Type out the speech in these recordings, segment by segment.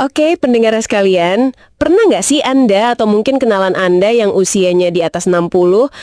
Oke, pendengar sekalian, pernah nggak sih Anda atau mungkin kenalan Anda yang usianya di atas 60,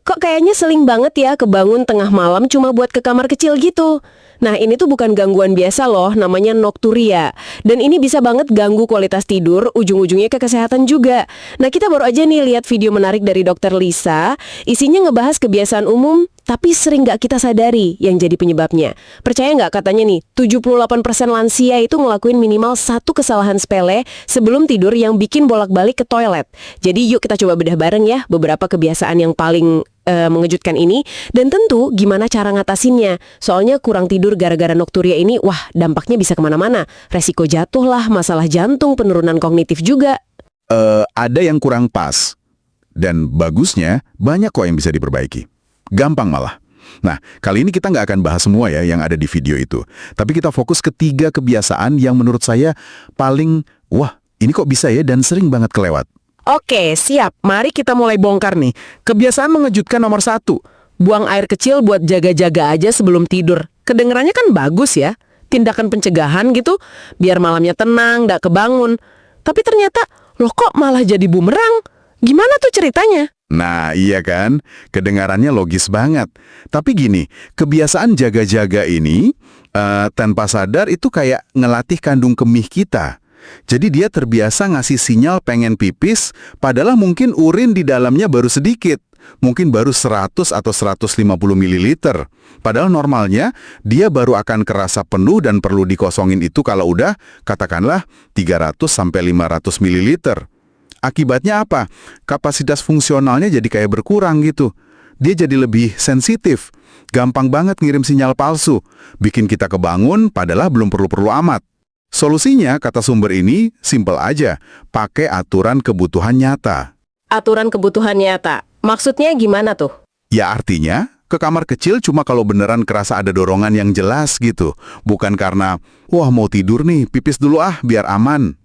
kok kayaknya seling banget ya kebangun tengah malam cuma buat ke kamar kecil gitu? Nah, ini tuh bukan gangguan biasa loh, namanya nokturia. Dan ini bisa banget ganggu kualitas tidur, ujung-ujungnya ke kesehatan juga. Nah, kita baru aja nih lihat video menarik dari Dokter Lisa, isinya ngebahas kebiasaan umum, tapi sering nggak kita sadari yang jadi penyebabnya. Percaya nggak katanya nih, 78% lansia itu ngelakuin minimal satu kesalahan sepele sebelum tidur yang bikin bolak-balik ke toilet. Jadi yuk kita coba bedah bareng ya beberapa kebiasaan yang paling mengejutkan ini, dan tentu gimana cara ngatasinnya. Soalnya kurang tidur gara-gara nokturia ini, wah dampaknya bisa kemana-mana. Resiko jatuh lah, masalah jantung, penurunan kognitif juga. Ada yang kurang pas. Dan bagusnya, banyak kok yang bisa diperbaiki. Gampang malah. Nah, kali ini kita nggak akan bahas semua ya yang ada di video itu. Tapi kita fokus ke 3 kebiasaan yang menurut saya paling, wah ini kok bisa ya dan sering banget kelewat. Oke, siap. Mari kita mulai bongkar nih. Kebiasaan mengejutkan nomor 1. Buang air kecil buat jaga-jaga aja sebelum tidur. Kedengerannya kan bagus ya. Tindakan pencegahan gitu, biar malamnya tenang, nggak kebangun. Tapi ternyata, loh kok malah jadi bumerang? Gimana tuh ceritanya? Nah, iya kan? Kedengarannya logis banget. Tapi gini, kebiasaan jaga-jaga ini, tanpa sadar itu kayak ngelatih kandung kemih kita. Jadi dia terbiasa ngasih sinyal pengen pipis, padahal mungkin urin di dalamnya baru sedikit. Mungkin baru 100 atau 150 ml. Padahal normalnya, dia baru akan kerasa penuh dan perlu dikosongin itu kalau udah, katakanlah, 300 sampai 500 ml. Akibatnya apa? Kapasitas fungsionalnya jadi kayak berkurang gitu. Dia jadi lebih sensitif. Gampang banget ngirim sinyal palsu. Bikin kita kebangun, padahal belum perlu-perlu amat. Solusinya, kata sumber ini, simpel aja. Pakai aturan kebutuhan nyata. Aturan kebutuhan nyata. Maksudnya gimana tuh? Ya artinya, ke kamar kecil cuma kalau beneran kerasa ada dorongan yang jelas gitu. Bukan karena, wah mau tidur nih, pipis dulu ah biar aman.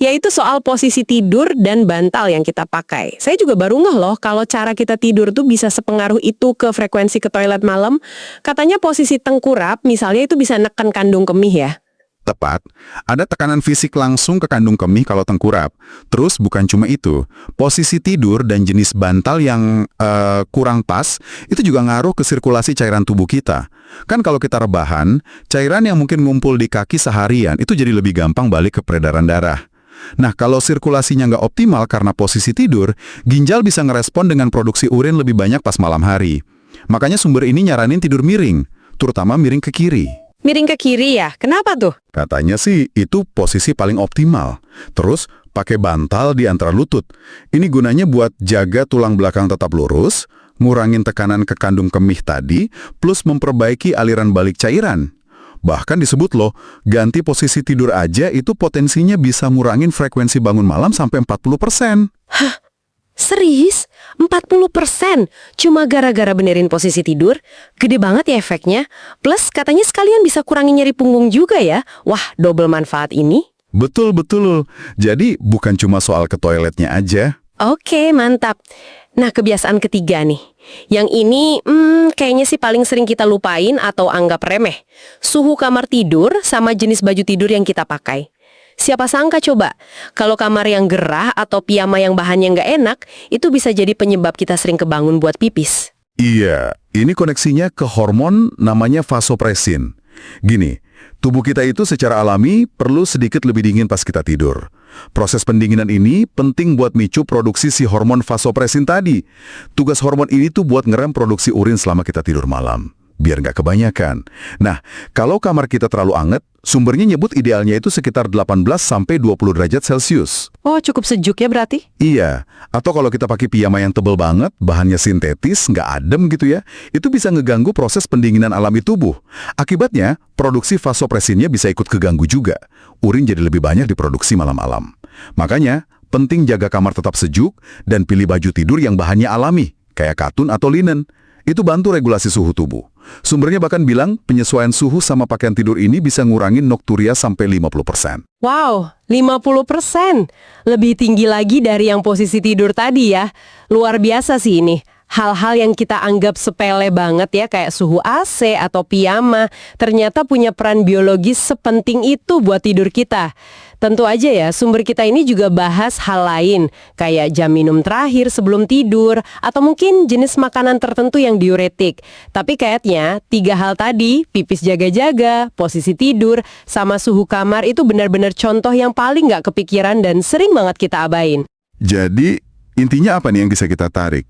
Yaitu soal posisi tidur dan bantal yang kita pakai. Saya juga baru ngeh loh kalau cara kita tidur tuh bisa sepengaruh itu ke frekuensi ke toilet malam. Katanya posisi tengkurap misalnya itu bisa neken kandung kemih ya. Tepat, ada tekanan fisik langsung ke kandung kemih kalau tengkurap. Terus bukan cuma itu, posisi tidur dan jenis bantal yang kurang pas, itu juga ngaruh ke sirkulasi cairan tubuh kita. Kan kalau kita rebahan, cairan yang mungkin ngumpul di kaki seharian itu jadi lebih gampang balik ke peredaran darah. Nah, kalau sirkulasinya nggak optimal karena posisi tidur, ginjal bisa ngerespon dengan produksi urin lebih banyak pas malam hari. Makanya sumber ini nyaranin tidur miring, terutama miring ke kiri. Miring ke kiri ya? Kenapa tuh? Katanya sih itu posisi paling optimal. Terus pakai bantal di antara lutut. Ini gunanya buat jaga tulang belakang tetap lurus, ngurangin tekanan ke kandung kemih tadi, plus memperbaiki aliran balik cairan. Bahkan disebut loh, ganti posisi tidur aja itu potensinya bisa ngurangin frekuensi bangun malam sampai 40%. Hah? Serius? 40%? Cuma gara-gara benerin posisi tidur? Gede banget ya efeknya. Plus katanya sekalian bisa kurangin nyeri punggung juga ya. Wah, double manfaat ini. Betul. Jadi bukan cuma soal ke toiletnya aja. Oke, mantap. Nah, kebiasaan ketiga nih. Yang ini kayaknya sih paling sering kita lupain atau anggap remeh. Suhu kamar tidur sama jenis baju tidur yang kita pakai. Siapa sangka coba, kalau kamar yang gerah atau piyama yang bahannya nggak enak, itu bisa jadi penyebab kita sering kebangun buat pipis. Iya, ini koneksinya ke hormon namanya vasopresin. Gini, tubuh kita itu secara alami perlu sedikit lebih dingin pas kita tidur. Proses pendinginan ini penting buat micu produksi si hormon vasopresin tadi. Tugas hormon ini tuh buat ngerem produksi urin selama kita tidur malam, biar nggak kebanyakan. Nah, kalau kamar kita terlalu anget, sumbernya nyebut idealnya itu sekitar 18-20 derajat Celcius. Oh, cukup sejuk ya berarti? Iya, atau kalau kita pakai piyama yang tebal banget, bahannya sintetis, nggak adem gitu ya, itu bisa ngeganggu proses pendinginan alami tubuh. Akibatnya, produksi vasopresinnya bisa ikut keganggu juga. Urin jadi lebih banyak diproduksi malam-malam. Makanya, penting jaga kamar tetap sejuk dan pilih baju tidur yang bahannya alami, kayak katun atau linen. Itu bantu regulasi suhu tubuh. Sumbernya bahkan bilang penyesuaian suhu sama pakaian tidur ini bisa ngurangin nokturia sampai 50%. Wow, 50%. Lebih tinggi lagi dari yang posisi tidur tadi ya. Luar biasa sih ini. hal-hal yang kita anggap sepele banget ya, kayak suhu AC atau piyama, ternyata punya peran biologis sepenting itu buat tidur kita. Tentu aja ya, sumber kita ini juga bahas hal lain, kayak jam minum terakhir sebelum tidur, atau mungkin jenis makanan tertentu yang diuretik. Tapi kayaknya 3 hal tadi, pipis jaga-jaga, posisi tidur, sama suhu kamar itu benar-benar contoh yang paling nggak kepikiran dan sering banget kita abain. Jadi, intinya apa nih yang bisa kita tarik?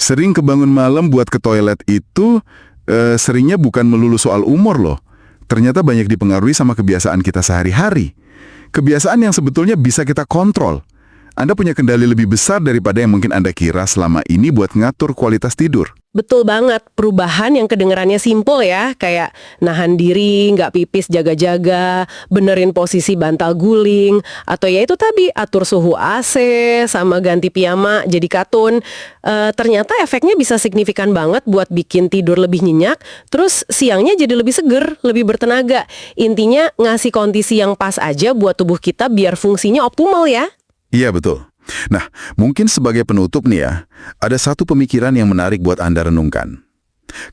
Sering kebangun malam buat ke toilet itu, seringnya bukan melulu soal umur loh. Ternyata banyak dipengaruhi sama kebiasaan kita sehari-hari. Kebiasaan yang sebetulnya bisa kita kontrol. Anda punya kendali lebih besar daripada yang mungkin Anda kira selama ini buat ngatur kualitas tidur. Betul banget, perubahan yang kedengarannya simpel ya, kayak nahan diri, nggak pipis jaga-jaga, benerin posisi bantal guling, atau ya itu tadi, atur suhu AC, sama ganti piyama jadi katun. Ternyata efeknya bisa signifikan banget buat bikin tidur lebih nyenyak, terus siangnya jadi lebih seger, lebih bertenaga. Intinya ngasih kondisi yang pas aja buat tubuh kita biar fungsinya optimal ya. Iya, betul. Nah, mungkin sebagai penutup nih ya, ada satu pemikiran yang menarik buat Anda renungkan.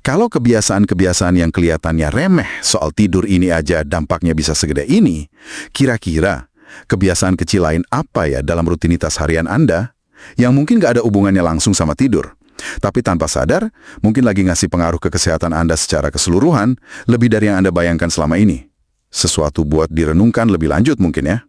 Kalau kebiasaan-kebiasaan yang kelihatannya remeh soal tidur ini aja dampaknya bisa segede ini, kira-kira kebiasaan kecil lain apa ya dalam rutinitas harian Anda yang mungkin nggak ada hubungannya langsung sama tidur, tapi tanpa sadar mungkin lagi ngasih pengaruh ke kesehatan Anda secara keseluruhan lebih dari yang Anda bayangkan selama ini. Sesuatu buat direnungkan lebih lanjut mungkin ya.